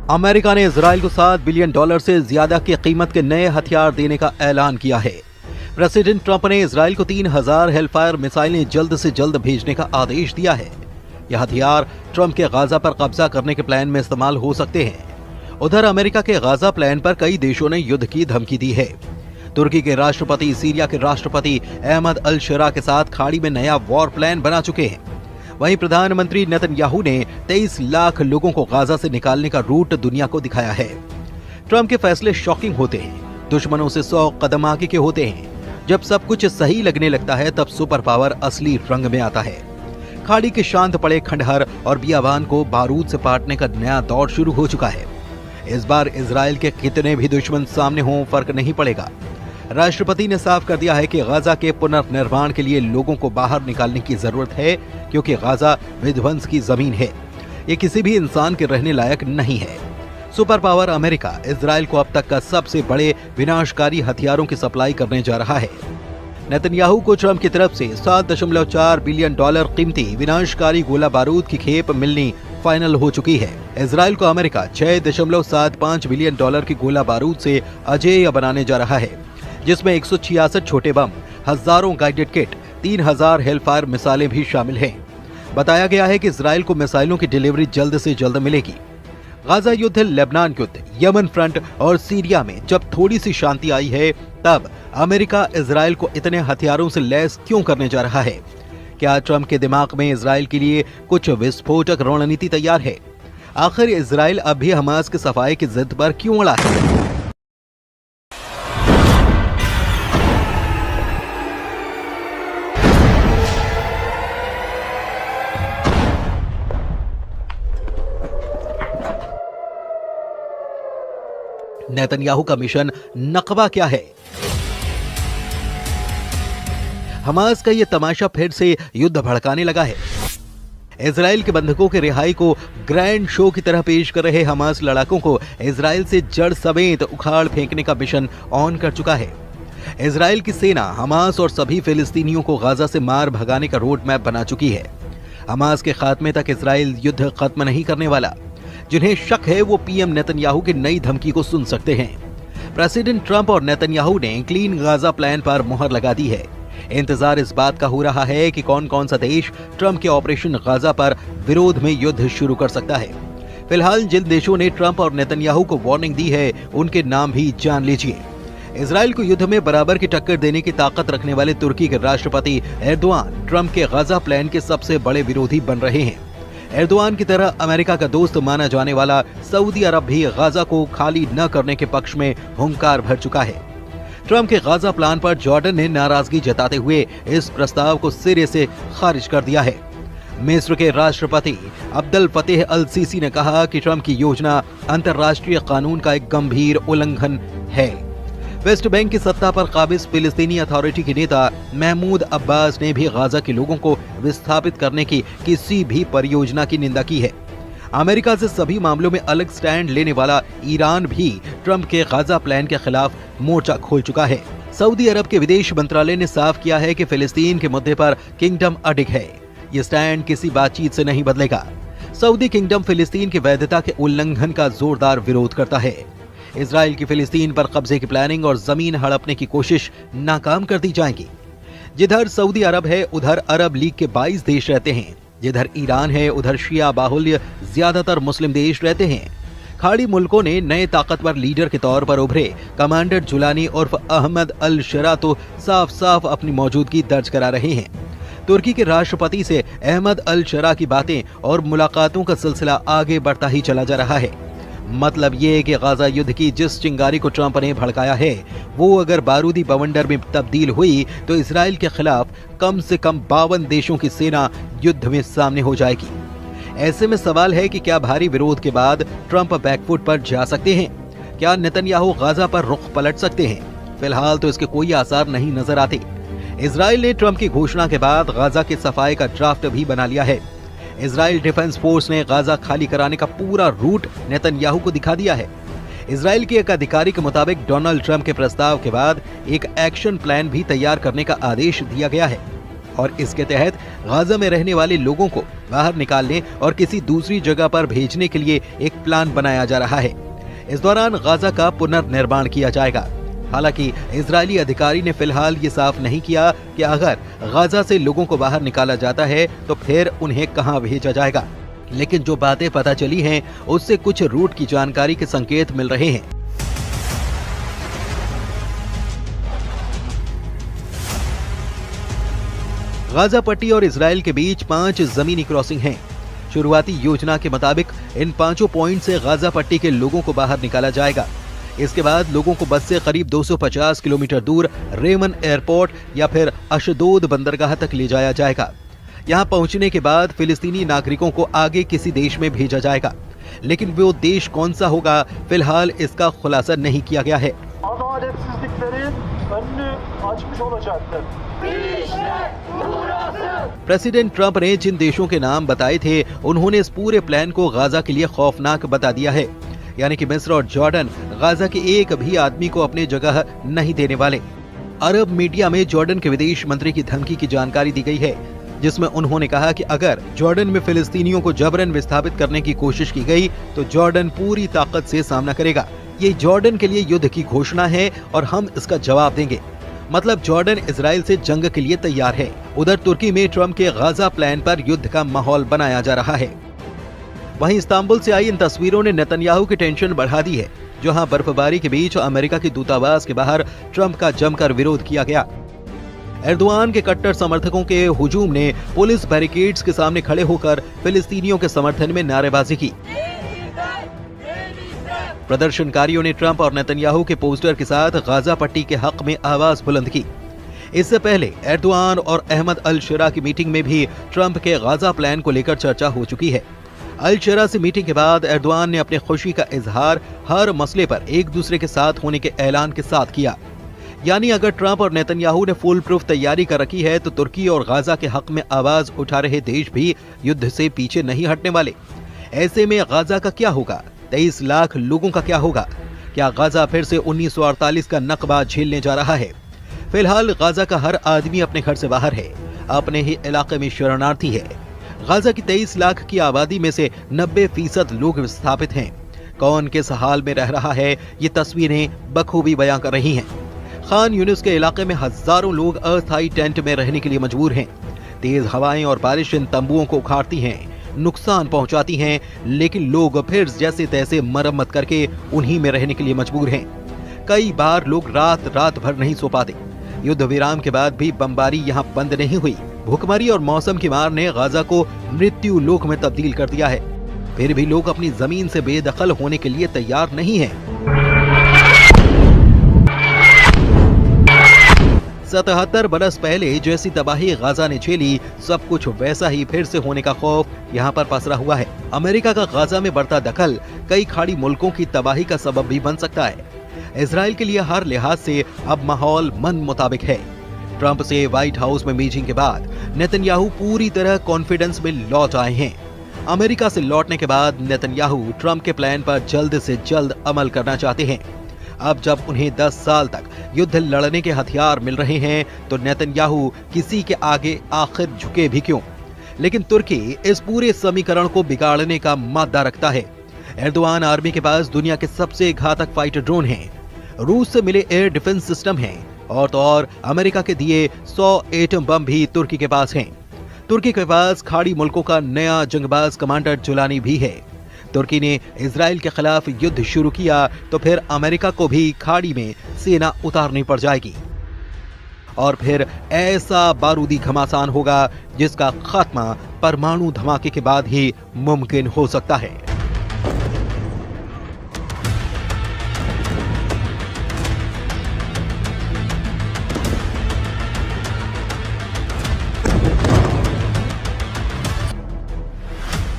America ने Israel को $7 billion से ज्यादा की कीमत के नए हथियार देने का ऐलान किया है। प्रेसिडेंट ट्रंप ने इजराइल को 3000 हेलफायर मिसाइलें जल्द से जल्द भेजने का आदेश दिया है। यह हथियार ट्रंप के गाजा पर कब्जा करने के प्लान में इस्तेमाल हो सकते हैं। उधर अमेरिका के गाजा प्लान पर कई देशों ने युद्ध की धमकी दी है। तुर्की के राष्ट्रपति सीरिया के राष्ट्रपति अहमद अल शरा के साथ खाड़ी में नया वॉर प्लान बना चुके हैं। वहीं प्रधानमंत्री नेतन्याहू ने 23 लाख लोगों को गाजा से निकालने का रूट दुनिया को दिखाया है। ट्रंप के फैसले शॉकिंग होते हैं, दुश्मनों से 100 कदम आगे के होते हैं। जब सब कुछ सही लगने लगता है तब सुपर पावर असली रंग में आता है। खाड़ी के शांत पड़े खंडहर और बियाबान को बारूद से पाटने का नया दौर शुरू हो चुका है। इस बार इजराइल के कितने भी दुश्मन सामने हों, फर्क नहीं पड़ेगा। राष्ट्रपति ने साफ कर दिया है कि गाजा के पुनर्निर्माण के लिए लोगों को बाहर निकालने की जरूरत है, क्योंकि गाजा विध्वंस की जमीन है। ये किसी भी इंसान के रहने लायक नहीं है। सुपर पावर अमेरिका इजराइल को अब तक का सबसे बड़े विनाशकारी हथियारों की सप्लाई करने जा रहा है। नेतन्याहू को ट्रंप की तरफ से $7.4 बिलियन कीमती विनाशकारी गोला बारूद की खेप मिलनी फाइनल हो चुकी है। इजराइल को अमेरिका $6.75 बिलियन की गोला बारूद से अजेय बनाने जा रहा है, जिसमें 166 छोटे बम, हजारों गाइडेड किट, 3000 हेलफायर मिसाइलें भी शामिल हैं। बताया गया है कि इजराइल को मिसाइलों की डिलीवरी जल्द से जल्द मिलेगी। गाजा युद्ध, लेबनान युद्ध, यमन फ्रंट और सीरिया में जब थोड़ी सी शांति आई है, तब अमेरिका इजराइल को इतने हथियारों से लैस क्यों करने जा रहा है? क्या ट्रंप के दिमाग में इजराइल के लिए कुछ विस्फोटक रणनीति तैयार है? आखिर इजराइल अब भी हमास के सफाई की जिद पर क्यों अड़ा है? नेतन्याहू का मिशन नकबा क्या है? हमास का ये तमाशा फिर से युद्ध भड़काने लगा है। इजराइल के बंधकों की रिहाई को ग्रैंड शो की तरह पेश कर रहे हमास लड़ाकों को इजराइल से जड़ समेत उखाड़ फेंकने का मिशन ऑन कर चुका है। इजराइल की सेना हमास और सभी फिलिस्तीनियों को गाजा से मार भगाने का रोड मैप बना चुकी है। हमास के खात्मे तक इजराइल युद्ध खत्म नहीं करने वाला। जिन्हें शक है वो पीएम नेतन्याहू की नई धमकी को सुन सकते हैं। प्रेसिडेंट ट्रंप और नेतन्याहू ने क्लीन गाजा प्लान पर मुहर लगा दी है। इंतजार इस बात का हो रहा है कि कौन कौन सा देश ट्रंप के ऑपरेशन गाजा पर विरोध में युद्ध शुरू कर सकता है। फिलहाल जिन देशों ने ट्रंप और नेतन्याहू को वार्निंग दी है, उनके नाम भी जान लीजिए। इजराइल को युद्ध में बराबर की टक्कर देने की ताकत रखने वाले तुर्की के राष्ट्रपति एर्दोआन ट्रंप के गाजा प्लान के सबसे बड़े विरोधी बन रहे हैं। एर्दोआन की तरह अमेरिका का दोस्त माना जाने वाला सऊदी अरब भी गाजा को खाली न करने के पक्ष में हुंकार भर चुका है। ट्रंप के गाजा प्लान पर जॉर्डन ने नाराजगी जताते हुए इस प्रस्ताव को सिरे से खारिज कर दिया है। मिस्र के राष्ट्रपति अब्दुल फतेह अल सीसी ने कहा कि ट्रंप की योजना अंतर्राष्ट्रीय कानून का एक गंभीर उल्लंघन है। वेस्ट बैंक की सत्ता पर काबिज फिलिस्तीनी अथॉरिटी के नेता महमूद अब्बास ने भी गाजा के लोगों को विस्थापित करने की किसी भी परियोजना की निंदा की है। अमेरिका से सभी मामलों में अलग स्टैंड लेने वाला ईरान भी ट्रंप के गाजा प्लान के खिलाफ मोर्चा खोल चुका है। सऊदी अरब के विदेश मंत्रालय ने साफ किया है कि फिलिस्तीन के मुद्दे पर किंगडम अडिग है। ये स्टैंड किसी बातचीत से नहीं बदलेगा। सऊदी किंगडम फिलिस्तीन की वैधता के उल्लंघन का जोरदार विरोध करता है। इजराइल की फिलिस्तीन पर कब्जे की प्लानिंग और जमीन हड़पने की कोशिश नाकाम कर दी जाएगी। जिधर सऊदी अरब है, उधर अरब लीग के 22 देश रहते हैं। जिधर ईरान है, उधर शिया बाहुल्य ज्यादातर मुस्लिम देश रहते हैं। खाड़ी मुल्कों ने नए ताकतवर लीडर के तौर पर उभरे कमांडर जुलानी उर्फ अहमद अल शरा तो साफ साफ अपनी मौजूदगी दर्ज करा रहे हैं। तुर्की के राष्ट्रपति से अहमद अल शरा की बातें और मुलाकातों का सिलसिला आगे बढ़ता ही चला जा रहा है। मतलब ये है कि गाजा युद्ध की जिस चिंगारी को ट्रंप ने भड़काया है, वो अगर बारूदी बवंडर में तब्दील हुई तो इजराइल के खिलाफ कम से कम 52 देशों की सेना युद्ध में सामने हो जाएगी। ऐसे में सवाल है कि क्या भारी विरोध के बाद ट्रंप बैकफुट पर जा सकते हैं? क्या नेतन्याहू गाजा पर रुख पलट सकते हैं? फिलहाल तो इसके कोई आसार नहीं नजर आते। इजराइल ने ट्रंप की घोषणा के बाद गाजा के सफाई का ड्राफ्ट भी बना लिया है। इजराइल डिफेंस फोर्स ने गाजा खाली कराने का पूरा रूट नेतन्याहू को दिखा दिया है। इजराइल के एक अधिकारी के मुताबिक डोनाल्ड ट्रंप के प्रस्ताव के बाद एक एक्शन प्लान भी तैयार करने का आदेश दिया गया है। और इसके तहत गाजा में रहने वाले लोगों को बाहर निकालने और किसी दूसरी जगह पर भेजने के लिए एक प्लान बनाया जा रहा है। इस दौरान गाजा का पुनर्निर्माण किया जाएगा। हालांकि इजरायली अधिकारी ने फिलहाल ये साफ नहीं किया कि अगर गाजा से लोगों को बाहर निकाला जाता है तो फिर उन्हें कहां भेजा जाएगा, लेकिन जो बातें पता चली हैं उससे कुछ रूट की जानकारी के संकेत मिल रहे हैं। गाजा पट्टी और इजराइल के बीच 5 जमीनी क्रॉसिंग हैं। शुरुआती योजना के मुताबिक इन 5 पॉइंट से गाजा पट्टी के लोगों को बाहर निकाला जाएगा। इसके बाद लोगों को बस से करीब 250 किलोमीटर दूर रेमन एयरपोर्ट या फिर अशदोद बंदरगाह तक ले जाया जाएगा। यहां पहुंचने के बाद फिलिस्तीनी नागरिकों को आगे किसी देश में भेजा जाएगा, लेकिन वो देश कौन सा होगा फिलहाल इसका खुलासा नहीं किया गया है। प्रेसिडेंट ट्रंप ने जिन देशों के नाम बताए थे उन्होंने इस पूरे प्लान को गाजा के लिए खौफनाक बता दिया है, यानी कि मिस्र और जॉर्डन गाजा के एक भी आदमी को अपनी जगह नहीं देने वाले। अरब मीडिया में जॉर्डन के विदेश मंत्री की धमकी की जानकारी दी गई है, जिसमें उन्होंने कहा कि अगर जॉर्डन में फिलिस्तीनियों को जबरन विस्थापित करने की कोशिश की गई तो जॉर्डन पूरी ताकत से सामना करेगा। ये जॉर्डन के लिए युद्ध की घोषणा है और हम इसका जवाब देंगे। मतलब जॉर्डन इजराइल से जंग के लिए तैयार है। उधर तुर्की में ट्रंप के गाजा प्लान पर युद्ध का माहौल बनाया जा रहा है। वहीं इस्तांबुल से आई इन तस्वीरों ने नेतन्याहू की टेंशन बढ़ा दी है, जहां बर्फबारी के बीच अमेरिका के दूतावास के बाहर ट्रंप का जमकर विरोध किया गया। एर्दोआन के कट्टर समर्थकों के हुजूम ने पुलिस बैरिकेड्स के सामने खड़े होकर फिलिस्तीनियों के समर्थन में नारेबाजी की। प्रदर्शनकारियों ने ट्रंप और नेतन्याहू के पोस्टर के साथ गाजा पट्टी के हक में आवाज बुलंद की। इससे पहले एर्दोआन और अहमद अल शरा की मीटिंग में भी ट्रंप के गाजा प्लान को लेकर चर्चा हो चुकी है। अल शरा से मीटिंग के बाद एर्दोआन ने अपनी खुशी का इजहार हर मसले पर एक दूसरे के साथ होने के ऐलान के साथ किया। यानी अगर ट्रंप और नेतन्याहू ने फुल प्रूफ तैयारी कर रखी है तो तुर्की और गाजा के हक में आवाज उठा रहे देश भी युद्ध से पीछे नहीं हटने वाले। ऐसे में गाजा का क्या होगा? 23 लाख लोगों का क्या होगा? क्या गाजा फिर से 1948 का नकबा झेलने जा रहा है? फिलहाल गाजा का हर आदमी अपने घर से बाहर है, अपने ही इलाके में शरणार्थी है। गाजा की 23 लाख की आबादी में से 90% लोग विस्थापित हैं। कौन किस हाल में रह रहा है ये तस्वीरें बखूबी बयां कर रही हैं। खान यूनिस के इलाके में हजारों लोग अस्थायी टेंट में रहने के लिए मजबूर हैं। तेज हवाएं और बारिश इन तंबुओं को उखाड़ती हैं, नुकसान पहुंचाती हैं, लेकिन लोग फिर जैसे तैसे मरम्मत करके उन्हीं में रहने के लिए मजबूर हैं। कई बार लोग रात भर नहीं सो पाते। युद्ध विराम के बाद भी बमबारी यहाँ बंद नहीं हुई। भूखमरी और मौसम की मार ने गाजा को मृत्यु लोक में तब्दील कर दिया है। फिर भी लोग अपनी जमीन से बेदखल होने के लिए तैयार नहीं हैं। 77 बरस पहले जैसी तबाही गाजा ने झेली, सब कुछ वैसा ही फिर से होने का खौफ यहाँ पर पसरा हुआ है। अमेरिका का गाजा में बढ़ता दखल कई खाड़ी मुल्कों की तबाही का सबब भी बन सकता है। इजराइल के लिए हर लिहाज से अब माहौल मन मुताबिक है। ट्रंप से व्हाइट हाउस में मीटिंग के बाद नेतन्याहू पूरी तरह कॉन्फिडेंस में लौट आए हैं। अमेरिका से लौटने के बाद नेतन्याहू ट्रंप के प्लान पर जल्द से जल्द अमल करना चाहते हैं। अब जब उन्हें 10 साल तक युद्ध लड़ने के हथियार मिल रहे हैं तो नेतन्याहू किसी के आगे आखिर झुके भी क्यों? लेकिन तुर्की इस पूरे समीकरण को बिगाड़ने का मादा रखता है। एर्दोआन आर्मी के पास दुनिया के सबसे घातक फाइटर ड्रोन हैं, रूस से मिले एयर डिफेंस सिस्टम हैं और तो और अमेरिका के दिए 100 एटम बम भी तुर्की के पास हैं। तुर्की के पास खाड़ी मुल्कों का नया जंगबाज कमांडर जुलानी भी है। तुर्की ने इजराइल के खिलाफ युद्ध शुरू किया तो फिर अमेरिका को भी खाड़ी में सेना उतारनी पड़ जाएगी और फिर ऐसा बारूदी घमासान होगा जिसका खात्मा परमाणु धमाके के बाद ही मुमकिन हो सकता है।